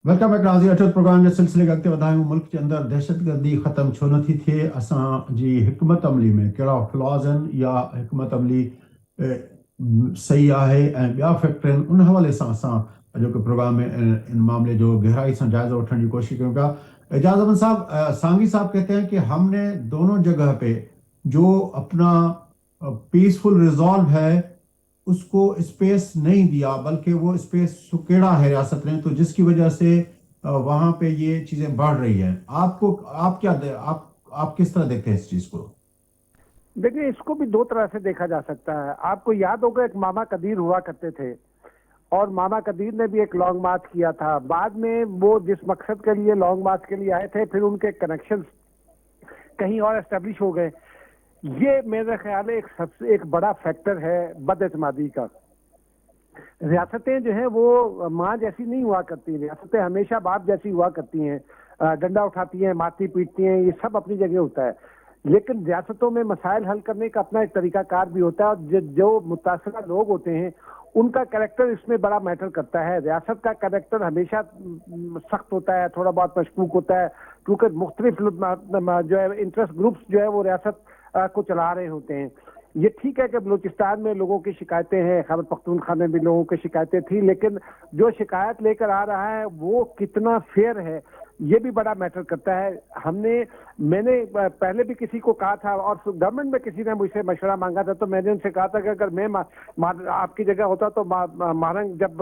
Welcome back नाज़रीन। अठो programme जे सिलसिले खे अॻिते वधायूं। मुल्क जे अंदरि दहशतगर्दी ख़तमु छो नथी थिए, असांजी हिकमत अमली में कहिड़ा फ्लॉज़ आहिनि या हिकमत अमली सही आहे ऐं ॿिया फैक्टर आहिनि। उन हवाले सां असां अॼोके प्रोग्राम में इन मामले जो गहराई से जायजा उठाने की कोशिश करूँ। एजाज अहमद साहब, सांगी साहब कहते हैं कि हमने दोनों जगह पे जो अपना पीसफुल रिजॉल्व है उसको स्पेस नहीं दिया, बल्कि वो स्पेस सुकेड़ा है रियासत ने, तो जिसकी वजह से वहां पे ये चीजें बढ़ रही है। आप किस तरह देखते हैं इस चीज को? देखिए, इसको भी दो तरह से देखा जा सकता है। आपको याद होगा एक मामा कदीर हुआ करते थे और मामा कदीर ने भी एक लॉन्ग मार्च किया था। बाद में वो जिस मकसद के लिए लॉन्ग मार्च के लिए आए थे, फिर उनके कनेक्शंस कहीं और एस्टेब्लिश हो गए। ये मेरा ख्याल है एक बड़ा फैक्टर है बदएतमादी का। रियासतें जो है वो माँ जैसी नहीं हुआ करती, रियासतें हमेशा बाप जैसी हुआ करती हैं। डंडा उठाती हैं, मारती पीटती हैं, ये सब अपनी जगह होता है। लेकिन रियासतों में मसाइल हल करने का अपना एक तरीकाकार भी होता है, और जो मुतासरा लोग होते हैं उनका कैरेक्टर इसमें बड़ा मैटर करता है। रियासत का कैरेक्टर हमेशा सख्त होता है, थोड़ा बहुत मशकूक होता है, क्योंकि मुख्तलिफ जो है इंटरेस्ट ग्रुप्स जो है वो रियासत को चला रहे होते हैं। ये ठीक है कि बलूचिस्तान में लोगों की शिकायतें हैं, खैबर पख्तूनख्वा में भी लोगों की शिकायतें थी, लेकिन जो शिकायत लेकर आ रहा है वो कितना फेयर है ये भी बड़ा मैटर करता है। मैंने पहले भी किसी को कहा था, और गवर्नमेंट में किसी ने मुझसे मशवरा मांगा था, तो मैंने उनसे कहा था कि अगर मैं आपकी जगह होता तो मारंग जब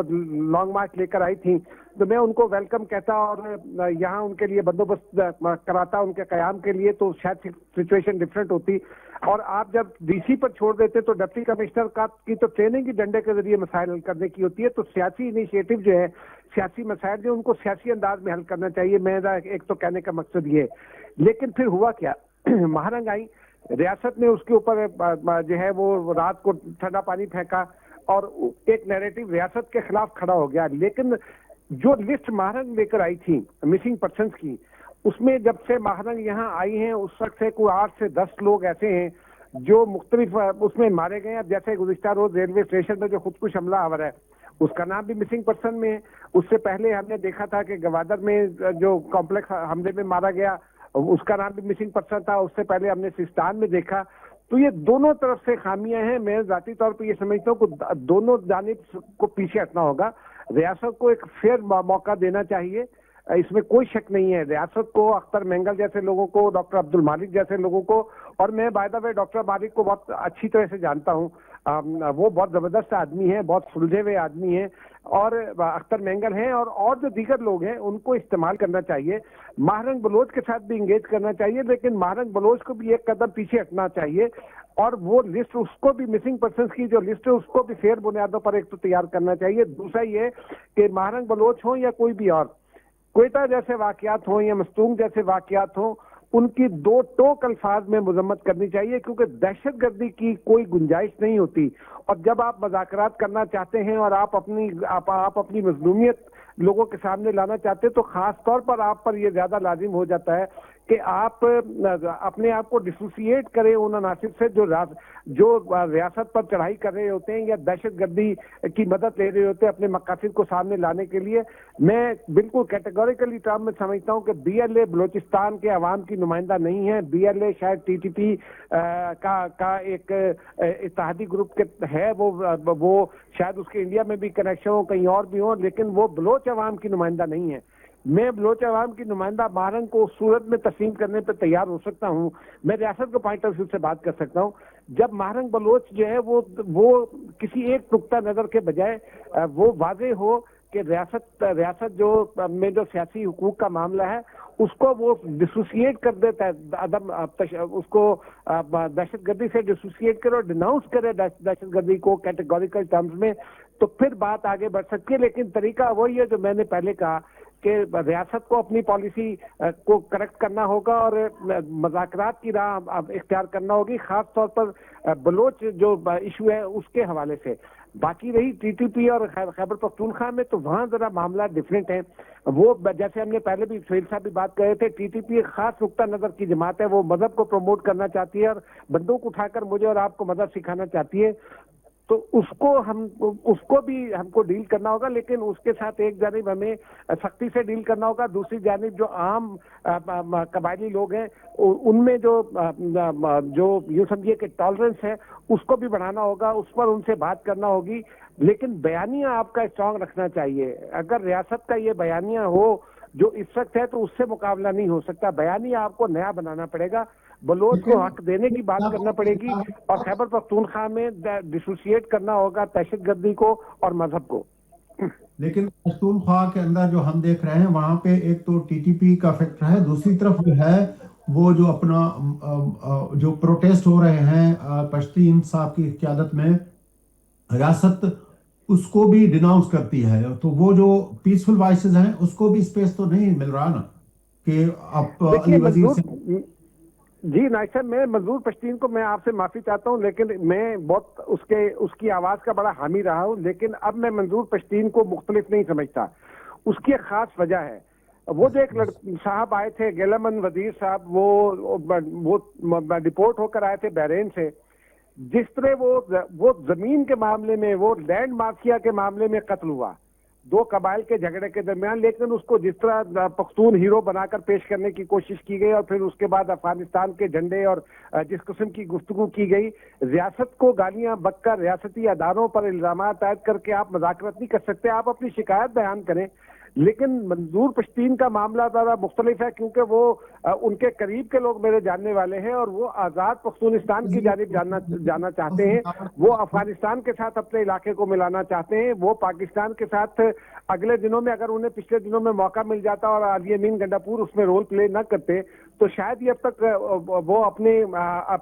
लॉन्ग मार्च लेकर आई थी तो मैं उनको वेलकम कहता और यहाँ उनके लिए बंदोबस्त कराता उनके कयाम के लिए, तो शायद सिचुएशन डिफरेंट होती। और आप जब डीसी पर छोड़ देते तो डिप्टी कमिश्नर की तो ट्रेनिंग ही डंडे के जरिए मसाइल हल करने की होती है। तो सियासी इनिशिएटिव जो है, सियासी मसाइल जो उनको सियासी अंदाज में हल करना चाहिए। मेरा एक तो कहने का मकसद ये है। लेकिन फिर हुआ क्या, महारंग आई, रियासत ने उसके ऊपर जो है वो रात को ठंडा पानी फेंका और एक नैरेटिव रियासत के खिलाफ खड़ा हो गया। लेकिन जो लिस्ट महारंग लेकर आई थी मिसिंग पर्सन्स की, उसमें जब से महारंग यहाँ आई हैं उस वक्त से कोई 8 से 10 लोग ऐसे हैं जो मुख्तलिफ उसमें मारे गए हैं। जैसे गुज़िश्ता रोज रेलवे स्टेशन में जो खुदकुश हमला आवर है, उसका नाम भी मिसिंग पर्सन में है। उससे पहले हमने देखा था कि गवादर में जो कॉम्प्लेक्स हमले में मारा गया, उसका नाम भी मिसिंग पर्सन था। उससे पहले हमने सिस्तान में देखा। तो ये दोनों तरफ से खामियां हैं। मैं जाती तौर पर ये समझता हूँ कि दोनों जानिब को पीछे हटना होगा। रियासत को एक फेयर मौका देना चाहिए, इसमें कोई शक नहीं है। रियासत को, अख्तर मेंगल जैसे लोगों को, डॉक्टर अब्दुल मालिक जैसे लोगों को, और मैं बाय द वे डॉक्टर मालिक को बहुत अच्छी तरह से जानता हूँ, वो बहुत जबरदस्त आदमी है, बहुत सुलझे हुए आदमी है, और अख्तर मेंगल हैं और जो दीगर लोग हैं उनको इस्तेमाल करना चाहिए। महारंग बलोच के साथ भी इंगेज करना चाहिए, लेकिन महारंग बलोच को भी एक कदम पीछे हटना चाहिए और वो लिस्ट, उसको भी मिसिंग पर्सन्स की जो लिस्ट है उसको भी फेयर बुनियादों पर एक तो तैयार करना चाहिए। दूसरा ये कि महारंग बलोच हो या कोई भी और, क्वेटा जैसे वाकयात हों या मस्तूंग जैसे वाकयात हों, उनकी दो टोक अल्फाज में मजम्मत करनी चाहिए, क्योंकि दहशतगर्दी की कोई गुंजाइश नहीं होती। और जब आप मुज़ाकरात करना चाहते हैं और आप अपनी मजलूमियत लोगों के सामने लाना चाहते हैं, तो खास तौर पर आप पर यह ज्यादा लाजिम हो जाता है कि आप अपने आप को डिसोसिएट करें उन अनासिर से जो रियासत पर चढ़ाई कर रहे होते हैं या दहशतगर्दी की मदद ले रहे होते हैं अपने मकासद को सामने लाने के लिए। मैं बिल्कुल कैटेगोरिकली टर्म में समझता हूं कि बीएलए बलूचिस्तान के अवाम की नुमाइंदा नहीं है। बीएलए शायद टीटीपी का एक इत्तेहादी ग्रुप के है, वो शायद उसके इंडिया में भी कनेक्शन हो, कहीं और भी हो, लेकिन वो बलोच अवाम की नुमाइंदा नहीं है। मैं बलोच अवाम की नुमाइंदा महारंग को उस सूरत में तस्लीम करने पर तैयार हो सकता हूँ। मैं रियासत के पॉइंट ऑफ व्यू से बात कर सकता हूँ। जब महारंग बलोच जो है वो किसी एक नुक्ता नजर के बजाय वो वाजे हो कि रियासत जो में जो सियासी हुकूक का मामला है उसको वो डिसोसिएट कर देता है, उसको दहशतगर्दी से डिसोसिएट करे और डिनाउंस करे दहशतगर्दी को कैटेगोरिकल टर्म्स में, तो फिर बात आगे बढ़ सकती है। लेकिन तरीका वही है जो मैंने पहले कहा कि रियासत को अपनी पॉलिसी को करेक्ट करना होगा और मुज़ाकरात की राह इख्तियार करना होगी, खास तौर पर बलोच जो इशू है उसके हवाले से। बाकी रही टीटीपी और खैबर पख्तूनख्वा में, तो वहां जरा मामला डिफरेंट है। वो जैसे हमने पहले भी सुहेल साहब भी बात कर रहे थे, टीटीपी एक खास नुक्ता नजर की जमात है। वो मजहब को प्रमोट करना चाहती है और बंदूक उठाकर मुझे और आपको मजहब सिखाना चाहती है। تو उसको भी हमको डील करना होगा, लेकिन उसके साथ एक जानिब हमें सख्ती से डील करना होगा, दूसरी जानिब जो आम कबायली लोग हैं उनमें जो यूं समझिए कि टॉलरेंस है उसको भी बढ़ाना होगा, उस पर उनसे बात करना होगी। लेकिन बयानिया आपका स्ट्रांग रखना चाहिए। अगर रियासत का ये बयानिया हो जो इस वक्त है तो उससे मुकाबला नहीं हो सकता। बयानिया आपको नया बनाना पड़ेगा, बलोच को हक देने की बात करना पड़ेगी और खैबर पख्तूनख्वा में डिसोसिएट करना होगा दहशतगर्दी को और मजहब को। लेकिन पख्तूनख्वा के अंदर जो हम देख रहे हैं वहां पे एक तो टीटीपी का फैक्टर है, दूसरी तरफ जो है वो जो अपना जो प्रोटेस्ट हो रहे हैं पश्तीन साहब की क़यादत में, रियासत उसको भी डिनाउंस करती है। तो वो जो पीसफुल वॉइसेस हैं उसको भी स्पेस तो नहीं मिल रहा ना कि आप अली वजीर से। जी नाइक साहब, मैं मंजूर पश्तीन को मैं आपसे माफी चाहता हूं, लेकिन मैं बहुत उसकी आवाज का बड़ा हामी रहा हूं, लेकिन अब मैं मंजूर पश्तीन को मुख्तलिफ नहीं समझता। उसकी एक खास वजह है। वो जो एक साहब आए थे गेलमन वजीर साहब, वो डिपोर्ट होकर आए थे बहरीन से। जिस तरह वो जमीन के मामले में, वो लैंड माफिया के मामले में कत्ल हुआ दो कबाइल के झगड़े के दरमियान, लेकिन उसको जिस तरह पख्तून हीरो बनाकर पेश करने की कोशिश की गई और फिर उसके बाद अफगानिस्तान के झंडे और जिस किस्म की गुफ्तगू की गई, रियासत को गालियां बककर रियासती अदारों पर इल्जामात आयद करके आप मज़ाकरत नहीं कर सकते। आप अपनी शिकायत बयान करें। लेकिन मंजूर पश्तीन का मामला ज़रा मुख्तलिफ है, क्योंकि वो उनके करीब के लोग मेरे जानने वाले हैं और वो आज़ाद पख्तूनिस्तान की जानिब जाना चाहते हैं। वो अफगानिस्तान के साथ अपने इलाके को मिलाना चाहते हैं। वो पाकिस्तान के साथ अगले दिनों में, अगर उन्हें पिछले दिनों में मौका मिल जाता और अली अमीन गंडापुर उसमें रोल प्ले न करते तो शायद ये अब तक वो अपने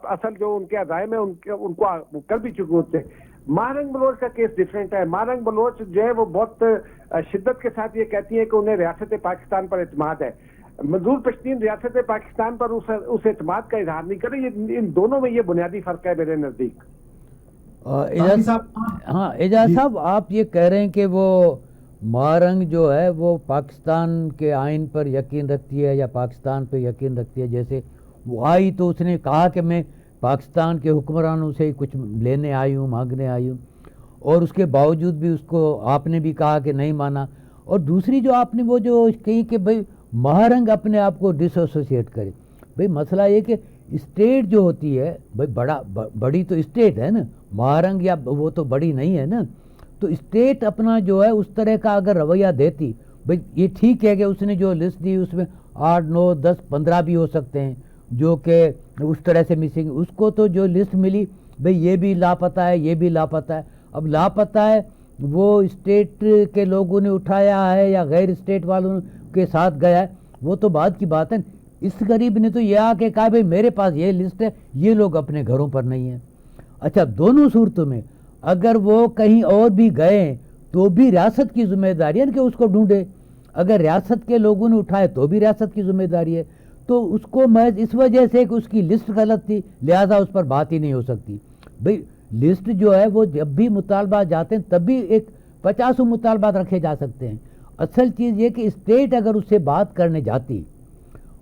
असल जो उनके अज़ाइम है उनको कर भी चुके होते। महारंग बलोच का केस डिफरेंट है। महारंग बलोच जो है वो बहुत शिद्दत के साथ ये कहती है कि उन्हें रियासत पाकिस्तान पर एतमाद है। मंजूर पश्तीन रियासत पाकिस्तान पर उस एतमाद का इजहार नहीं करे। इन दोनों में ये बुनियादी फर्क है मेरे नजदीक। एजाज साहब, आप ये कह रहे हैं कि वो महारंग जो है वो पाकिस्तान के आइन पर यकीन रखती है या पाकिस्तान पर यकीन रखती है। जैसे वो आई तो उसने कहा कि मैं पाकिस्तान के हुक्मरानों से कुछ लेने आई हूँ, मांगने आई हूँ, और उसके बावजूद भी उसको आपने भी कहा कि नहीं माना। और दूसरी जो आपने वो जो कही कि भाई महारंग अपने आप को डिसोसिएट करे। भाई मसला ये कि स्टेट जो होती है भाई बड़ी तो स्टेट है ना, महारंग या वो तो बड़ी नहीं है ना। तो स्टेट अपना जो है उस तरह का अगर रवैया देती, भाई ये ठीक है कि उसने जो लिस्ट दी उसमें 8, 9, 10, 15 भी हो सकते हैं जो कि उस तरह से मिसिंग। उसको तो जो लिस्ट मिली भाई ये भी लापता है, ये भी लापता है। अब लापता है वो स्टेट के लोगों ने उठाया है या गैर स्टेट वालों के साथ गया है, वो तो बात की बात है। इस गरीब ने तो ये आके कहा भाई मेरे पास ये लिस्ट है, ये लोग अपने घरों पर नहीं है। अच्छा, दोनों सूरतों में अगर वो कहीं और भी गए तो भी रियासत की जिम्मेदारी है कि उसको ढूंढे। अगर रियासत के लोगों ने उठाए तो भी रियासत की जिम्मेदारी है। तो उसको महज इस वजह से कि उसकी लिस्ट गलत थी लिहाजा उस पर बात ही नहीं हो सकती। भाई लिस्ट जो है वो जब भी मुतालबा जाते हैं तब भी एक 50 मुतालबात रखे जा सकते हैं। असल चीज़ ये कि स्टेट अगर उससे बात करने जाती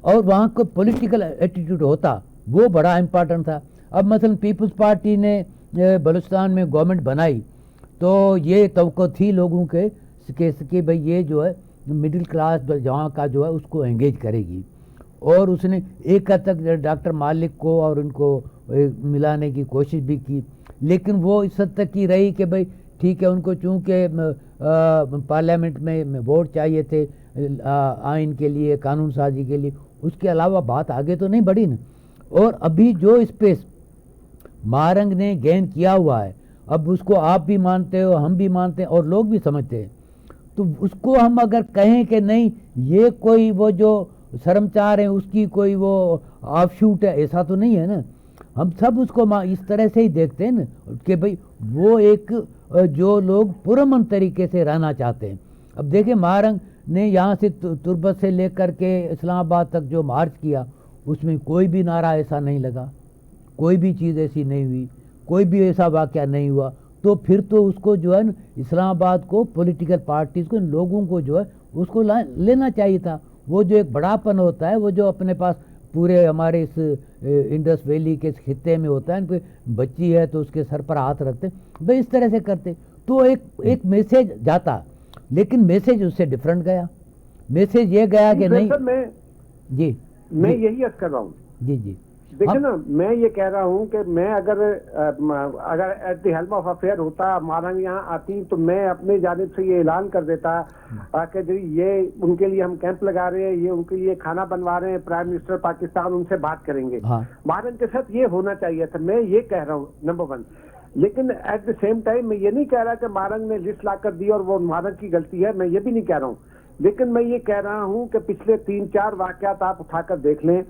और वहाँ को पॉलिटिकल एटीट्यूड होता, वो बड़ा इम्पॉर्टेंट था। अब मसलन पीपल्स पार्टी ने बलूचिस्तान में गवर्नमेंट बनाई तो ये तवक्को थी लोगों के कि भाई ये जो है मिडिल क्लास जहाँ का जो है उसको एंगेज करेगी, और उसने एक हद तक डॉक्टर मालिक को और उनको मिलाने की कोशिश भी की। लेकिन वो इस हद तक की रही कि भाई ठीक है, उनको चूँकि पार्लियामेंट में वोट चाहिए थे आइन के लिए, कानून साजी के लिए, उसके अलावा बात आगे तो नहीं बढ़ी ना। और अभी जो स्पेस महारंग ने गेन किया हुआ है, अब उसको आप भी मानते हो, हम भी मानते हैं और लोग भी समझते हैं, तो उसको हम अगर कहें कि नहीं ये कोई वो जो शर्मचार हैं उसकी कोई वो ऑफशूट है, ऐसा तो नहीं है ना। हम सब उसको इस तरह से ही देखते हैं ना कि भाई वो एक जो लोग पुरअमन तरीके से रहना चाहते हैं। अब देखिए महारंग ने यहाँ से तुर्बत से लेकर के इस्लामाबाद तक जो मार्च किया उसमें कोई भी नारा ऐसा नहीं लगा, कोई भी चीज़ ऐसी नहीं हुई, कोई भी ऐसा वाक़या नहीं हुआ। तो फिर तो उसको जो है ना इस्लामाबाद को, पॉलिटिकल पार्टीज़ को, लोगों को जो है उसको लेना चाहिए था। वो जो एक बड़ापन होता है, वो जो अपने पास पूरे हमारे इस इंडस वैली के इस खित्ते में होता है, कोई बच्ची है तो उसके सर पर हाथ रखते, भाई इस तरह से करते तो एक मैसेज जाता, लेकिन मैसेज उससे डिफरेंट गया। मैसेज ये गया कि नहीं, जी मैं यही अर्ज कर रहा हूँ। जी जी देखिए ना, मैं ये कह रहा हूँ कि मैं अगर at the helm of affair होता, मारंग यहाँ आती, तो मैं अपनी जानिब से ये ऐलान कर देता कि जी ये उनके लिए हम कैंप लगा रहे हैं, ये उनके लिए खाना बनवा रहे हैं, प्राइम मिनिस्टर पाकिस्तान उनसे बात करेंगे। मारंग के साथ ये होना चाहिए था, मैं ये कह रहा हूँ नंबर 1। लेकिन एट द सेम टाइम मैं ये नहीं कह रहा कि मारंग ने लिस्ट ला कर दी और वो मारंग की गलती है, मैं ये भी नहीं कह रहा हूँ। लेकिन मैं ये कह रहा हूँ कि पिछले 3-4 वाकयात आप उठाकर देख लें।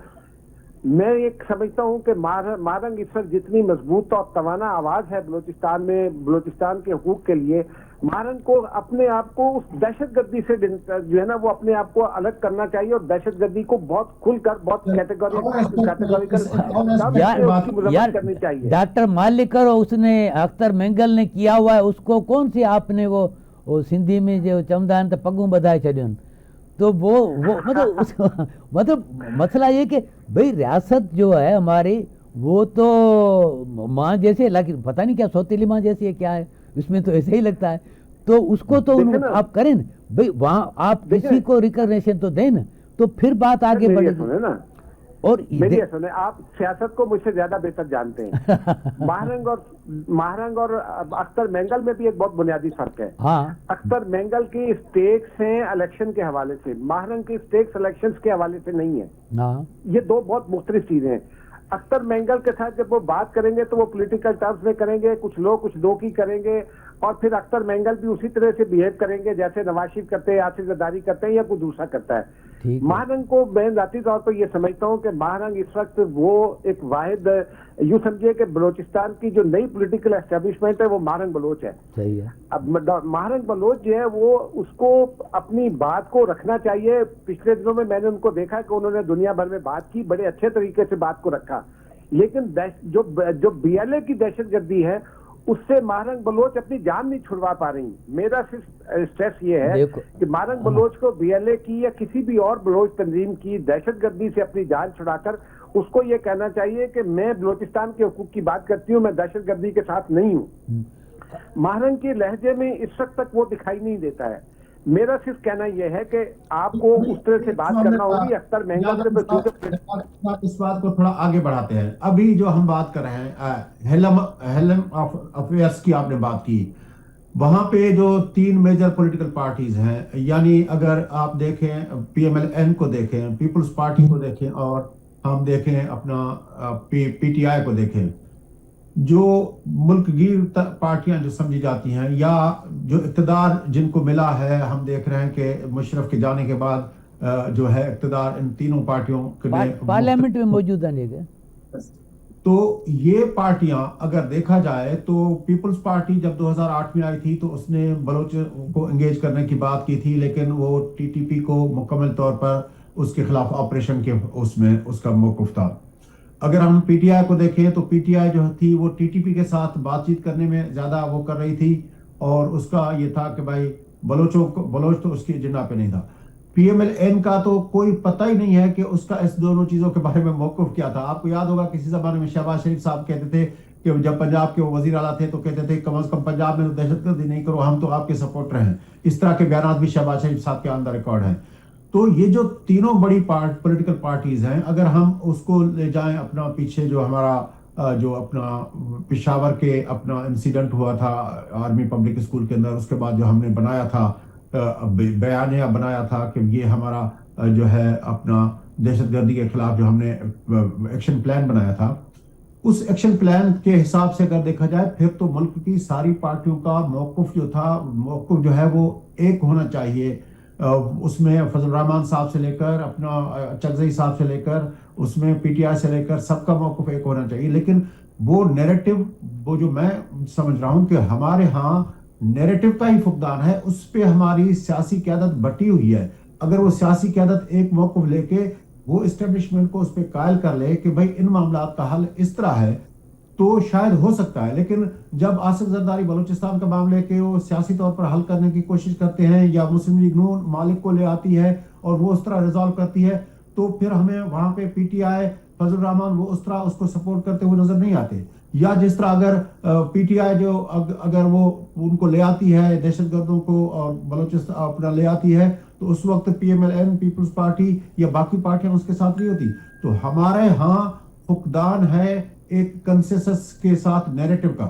मैं एक समझता हूं कि मारंग इस वक्त जितनी मजबूत और तवाना आवाज है बलूचिस्तान में, बलूचिस्तान के हुकूक के लिए, मारंग को अपने आप को उस दहशतगर्दी से जो है ना वो अपने आप को अलग करना चाहिए और दहशतगर्दी को बहुत खुलकर, बहुत कैटेगोरिकल करनी चाहिए। डॉक्टर मालिकर और उसने अख्तर मेंगल ने किया हुआ है, उसको कौन सी आपने वो सिंधी में जो चवंदा आहिनि त पगूं ॿधाए छॾियूं, तो वो मतलब मसला ये कि भाई रियासत जो है हमारी वो तो माँ जैसे, लेकिन पता नहीं क्या सौतीली माँ जैसी है क्या है, इसमें तो ऐसे ही लगता है। तो उसको तो आप करें ना भाई, वहाँ आप किसी को रिकग्निशन तो दें ना, तो फिर बात आगे बढ़ेगी ना। और मेरी सुने, आप सियासत को मुझसे ज्यादा बेहतर जानते हैं। महरंग और अख्तर मेंगल में भी एक बहुत बुनियादी फर्क है। हाँ, अख्तर मेंगल की स्टेक्स हैं इलेक्शन के हवाले से, महरंग की स्टेक्स इलेक्शंस के हवाले से नहीं है। हाँ, ये दो बहुत मुख्तलिफ चीजें हैं। अख्तर मेंगल के साथ जब वो बात करेंगे तो वो पॉलिटिकल टर्म्स में करेंगे, कुछ लोग कुछ दो की करेंगे, और फिर अख्तर मेंगल भी उसी तरह से बिहेव करेंगे जैसे नवाज शरीफ करते हैं, आसिफ जरदारी करते हैं या कोई दूसरा करता है। महरंग को मैं जाती तौर पर यह समझता हूं कि महरंग इस वक्त वो एक वाहिद, यूं समझिए कि बलूचिस्तान की जो नई पॉलिटिकल एस्टेब्लिशमेंट है वो महरंग बलोच है। सही है। अब महरंग बलोच जो है वो उसको अपनी बात को रखना चाहिए। पिछले दिनों में मैंने उनको देखा कि उन्होंने दुनिया भर में बात की, बड़े अच्छे तरीके से बात को रखा, लेकिन जो बीएलए की दहशतगर्दी है उससे महरंग बलोच अपनी जान नहीं छुड़वा पा रही। मेरा सिर्फ स्ट्रेस ये है कि महरंग बलोच को बीएलए की या किसी भी और बलोच तंजीम की दहशतगर्दी से अपनी जान छुड़ाकर उसको ये कहना चाहिए कि मैं बलूचिस्तान के हुकूक की बात करती हूँ, मैं दहशतगर्दी के साथ नहीं हूँ। महरंग के लहजे में इस वक्त तक वो दिखाई नहीं देता है। मेरा सिर्फ कहना यह है कि आपको उस तरह से बात करना होगी। अख्तर मेंगल से इस बात को थोड़ा आगे बढ़ाते हैं। अभी जो हम बात कर रहे हैं हेलम ऑफ अफेयर्स की आपने बात की, वहां पे जो 3 मेजर पॉलिटिकल पार्टीज हैं, यानी अगर आप देखें पीएमएलएन को देखें, पीपल्स पार्टी को देखें, और हम देखें अपना पीटीआई को देखें, जो मुल्कगीर पार्टियां जो समझी जाती हैं या जो इक़्तिदार जिनको मिला है, हम देख रहे हैं कि मुशर्रफ के जाने के बाद जो है इक़्तिदार इन तीनों पार्टियों के पार्लियामेंट में मौजूद है। तो ये पार्टियां अगर देखा जाए तो पीपल्स पार्टी जब 2008 में आई थी तो उसने बलोच को एंगेज करने की बात की थी, लेकिन वो टीटीपी को मुकम्मल तौर पर उसके खिलाफ ऑपरेशन के उसमें उसका मौक़िफ़ था। अगर हम पीटीआई को देखें तो पीटीआई जो थी वो टीटीपी के साथ बातचीत करने में ज्यादा वो कर रही थी, और उसका ये था कि भाई बलोच तो उसके एजेंडा पे नहीं था। पीएमएलएन का तो कोई पता ही नहीं है कि उसका इस दोनों चीजों के बारे में मौक़िफ़ क्या था। आपको याद होगा किसी जमाने में शहबाज शरीफ साहब कहते थे कि जब पंजाब के वो वजीर आला थे तो कहते थे कम अज कम पंजाब में तो दहशतगर्दी नहीं करो, हम तो आपके सपोर्टर हैं। इस तरह के बयान भी शहबाज शरीफ साहब के अंदर रिकॉर्ड है। तो ये जो तीनों बड़ी पॉलिटिकल पार्टीज हैं, अगर हम उसको ले जाएं अपना पीछे जो हमारा जो अपना पेशावर के अपना इंसिडेंट हुआ था आर्मी पब्लिक स्कूल के अंदर, उसके बाद जो हमने बनाया था बयानिया बनाया था कि ये हमारा जो है अपना दहशतगर्दी के खिलाफ जो हमने एक्शन प्लान बनाया था, उस एक्शन प्लान के हिसाब से अगर देखा जाए फिर तो मुल्क की सारी पार्टियों का मौक़िफ़ जो है वो एक होना चाहिए। उसमें फजल रहमान साहब से लेकर अपना चगजई साहब से लेकर उसमें पीटीआई से लेकर सबका मौक़िफ़ एक होना चाहिए। लेकिन वो नैरेटिव, वो जो मैं समझ रहा हूँ कि हमारे यहाँ नैरेटिव का ही फुकदान है, उस पे हमारी सियासी क़यादत बटी हुई है। अगर वो सियासी क़यादत एक मौक़िफ़ लेके वो इस्टेब्लिशमेंट को उस पर कायल कर ले कि भाई इन मामलात का हल इस तरह है तो शायद हो सकता है। लेकिन जब आसिफ जरदारी बलूचिस्तान के मामले के वो सियासी तौर पर हल करने की कोशिश करते हैं या मुस्लिम लीग नून मालिक को ले आती है और वो उस तरह रिजॉल्व करती है, تو پھر ہمیں وہاں پہ پی ٹی آئی فضل الرحمان وہ اس طرح اس کو سپورٹ کرتے ہوئے نظر نہیں آتے. یا جس طرح اگر پی ٹی آئی جو اگر وہ ان کو لے آتی ہے دہشت گردوں کو اور بلوچستان اپنا لے آتی ہے تو اس وقت P M L N Peoples Party یا باقی پارٹیاں اس کے ساتھ نہیں ہوتی. تو ہمارے ہاں فقدان ہے ایک کنسنسس کے ساتھ نیریٹو کا.